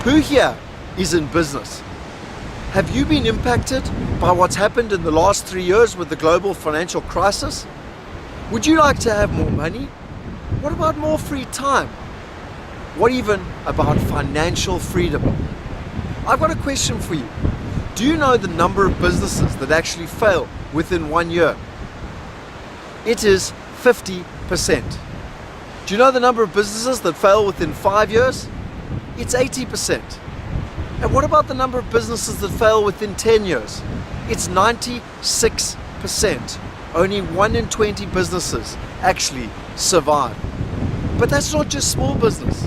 Who here is in business? Have you been impacted by what's happened in the last 3 years with the global financial crisis? Would you like to have more money? What about more free time? What even about financial freedom? I've got a question for you. Do you know the number of businesses that actually fail within 1 year? It is 50%. Do you know the number of businesses that fail within 5 years? It's 80%. And what about the number of businesses that fail within 10 years? It's 96%. Only 1 in 20 businesses actually survive. But that's not just small business.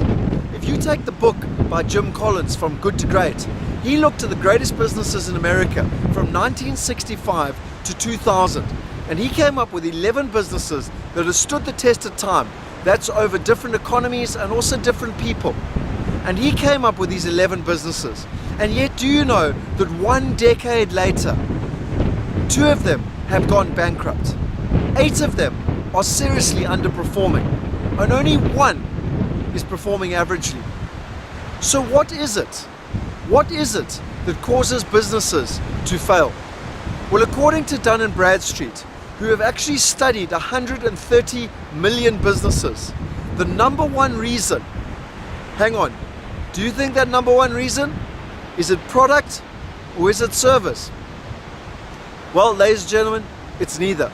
If you take the book by Jim Collins, From Good to Great, he looked at the greatest businesses in America from 1965 to 2000, and he came up with 11 businesses that have stood the test of time. That's over different economies and also different people. And he came up with these 11 businesses. And yet, do you know that 1 decade later, 2 of them have gone bankrupt? 8 of them are seriously underperforming, and only 1 is performing averagely. So what is it? What is it that causes businesses to fail? Well, according to Dun & Bradstreet, who have actually studied 130 million businesses, the number one reason, hang on, do you think that number one reason? Is it product or is it service? Well, ladies and gentlemen, it's neither.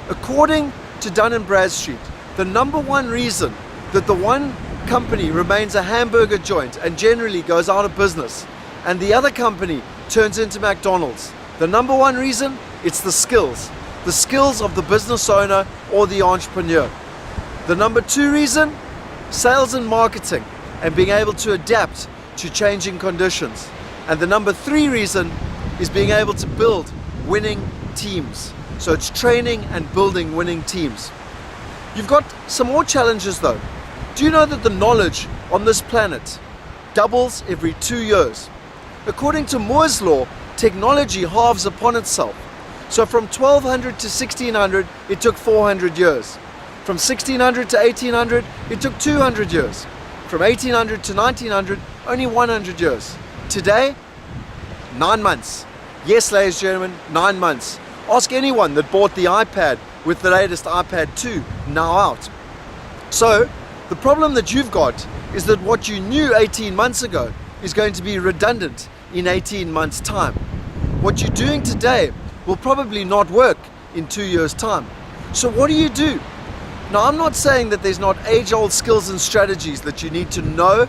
According to Dun & Bradstreet, the number one reason that the one company remains a hamburger joint and generally goes out of business, and the other company turns into McDonald's, the number one reason, it's the skills of the business owner or the entrepreneur. The number 2 reason, sales and marketing and being able to adapt to changing conditions. And the number 3 reason is being able to build winning teams. So it's training and building winning teams. You've got some more challenges though. Do you know that the knowledge on this planet doubles every 2 years? According to Moore's law, technology halves upon itself. So from 1200 to 1600, it took 400 years. From 1600 to 1800, it took 200 years. From 1800 to 1900, only 100 years. Today, 9 months. Yes, ladies and gentlemen, 9 months. Ask anyone that bought the iPad with the latest iPad 2 now out. So, the problem that you've got is that what you knew 18 months ago is going to be redundant in 18 months' time. What you're doing today will probably not work in 2 years' time. So what do you do? Now, I'm not saying that there's not age-old skills and strategies that you need to know,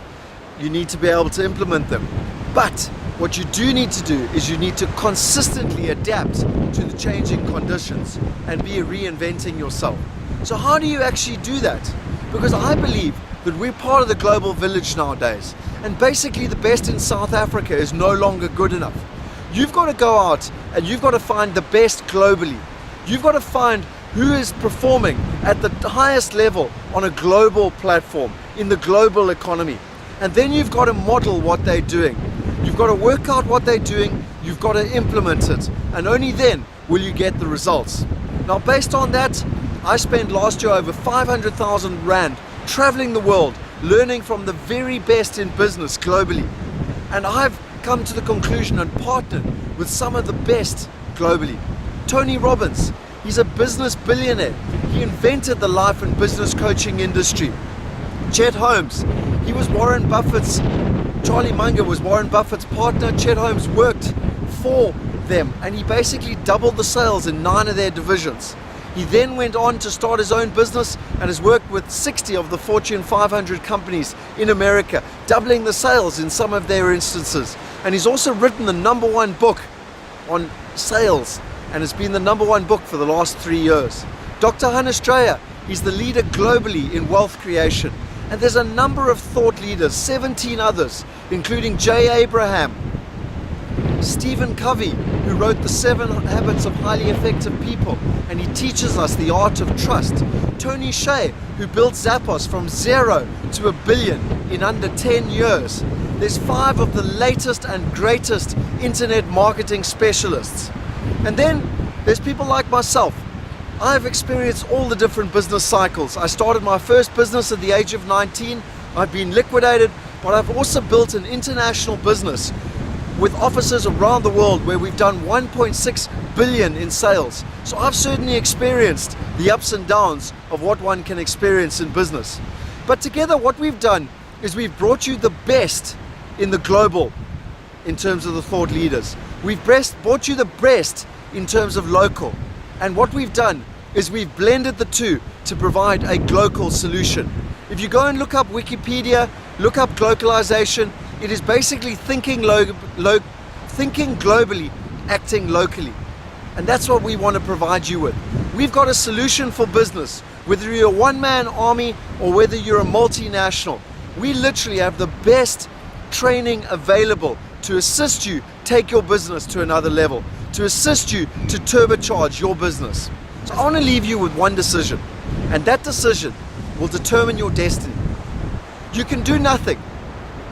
you need to be able to implement them. But what you do need to do is you need to consistently adapt to the changing conditions and be reinventing yourself. So how do you actually do that? Because I believe that we're part of the global village nowadays, and basically the best in South Africa is no longer good enough. You've got to go out and you've got to find the best globally. You've got to find who is performing at the highest level on a global platform in the global economy. And then you've got to model what they're doing. You've got to work out what they're doing, you've got to implement it, and only then will you get the results. Now, based on that, I spent last year over 500,000 Rand traveling the world, learning from the very best in business globally. And I've come to the conclusion and partnered with some of the best globally. Tony Robbins, he's a business billionaire. He invented the life and business coaching industry. Chet Holmes, he was Warren Buffett's, Charlie Munger was Warren Buffett's partner. Chet Holmes worked for them and he basically doubled the sales in 9 of their divisions. He then went on to start his own business and has worked with 60 of the Fortune 500 companies in America, doubling the sales in some of their instances. And he's also written the #1 book on sales and has been the #1 book for the last 3 years. Dr. Hannes Dreyer, he's the leader globally in wealth creation. And there's a number of thought leaders, 17 others, including Jay Abraham, Stephen Covey, who wrote The 7 Habits of Highly Effective People, and he teaches us the art of trust. Tony Hsieh, who built Zappos from 0 to $1 billion in under 10 years. There's 5 of the latest and greatest internet marketing specialists. And then there's people like myself. I've experienced all the different business cycles. I started my first business at the age of 19. I've been liquidated, but I've also built an international business with offices around the world where we've done 1.6 billion in sales. So I've certainly experienced the ups and downs of what one can experience in business. But together what we've done is we've brought you the best in the global in terms of the thought leaders. We've brought you the best in terms of local. And what we've done is we've blended the two to provide a global solution. If you go and look up Wikipedia, look up globalization, it is basically thinking globally, acting locally. And that's what we want to provide you with. We've got a solution for business, whether you're a one-man army or whether you're a multinational. We literally have the best training available to assist you take your business to another level, to assist you to turbocharge your business. So I want to leave you with one decision, and that decision will determine your destiny. You can do nothing,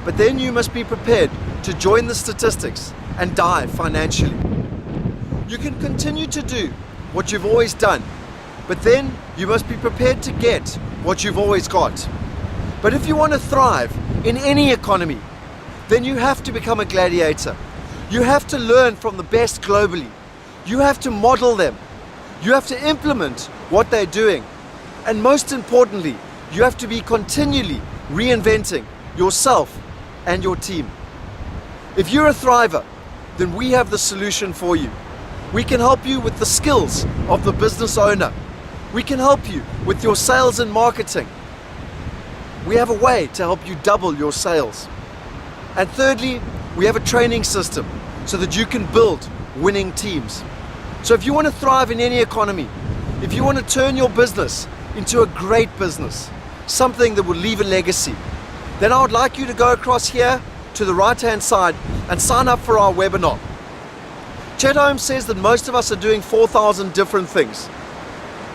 but then you must be prepared to join the statistics and die financially. You can continue to do what you've always done, but then you must be prepared to get what you've always got. But if you want to thrive in any economy, then you have to become a gladiator. You have to learn from the best globally. You have to model them. You have to implement what they're doing. And most importantly, you have to be continually reinventing yourself and your team. If you're a thriver, then we have the solution for you. We can help you with the skills of the business owner. We can help you with your sales and marketing. We have a way to help you double your sales. And thirdly, we have a training system so that you can build winning teams. So if you want to thrive in any economy, if you want to turn your business into a great business, something that will leave a legacy, then I would like you to go across here to the right-hand side and sign up for our webinar. Chet Holmes says that most of us are doing 4,000 different things,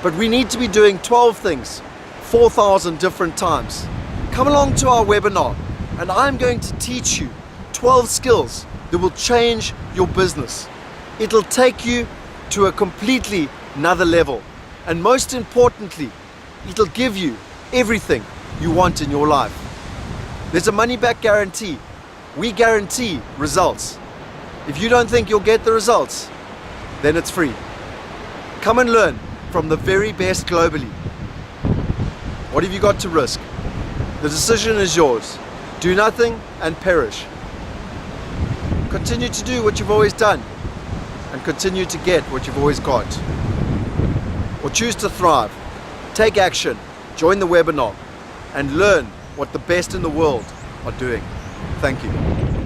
but we need to be doing 12 things 4,000 different times. Come along to our webinar and I'm going to teach you 12 skills that will change your business. It'll take you to a completely another level, and most importantly, it'll give you everything you want in your life. There's a money-back guarantee. We guarantee results. If you don't think you'll get the results, then it's free. Come and learn from the very best globally. What have you got to risk? The decision is yours. Do nothing and perish. Continue to do what you've always done and continue to get what you've always got. Or choose to thrive. Take action, join the webinar and learn what the best in the world are doing. Thank you.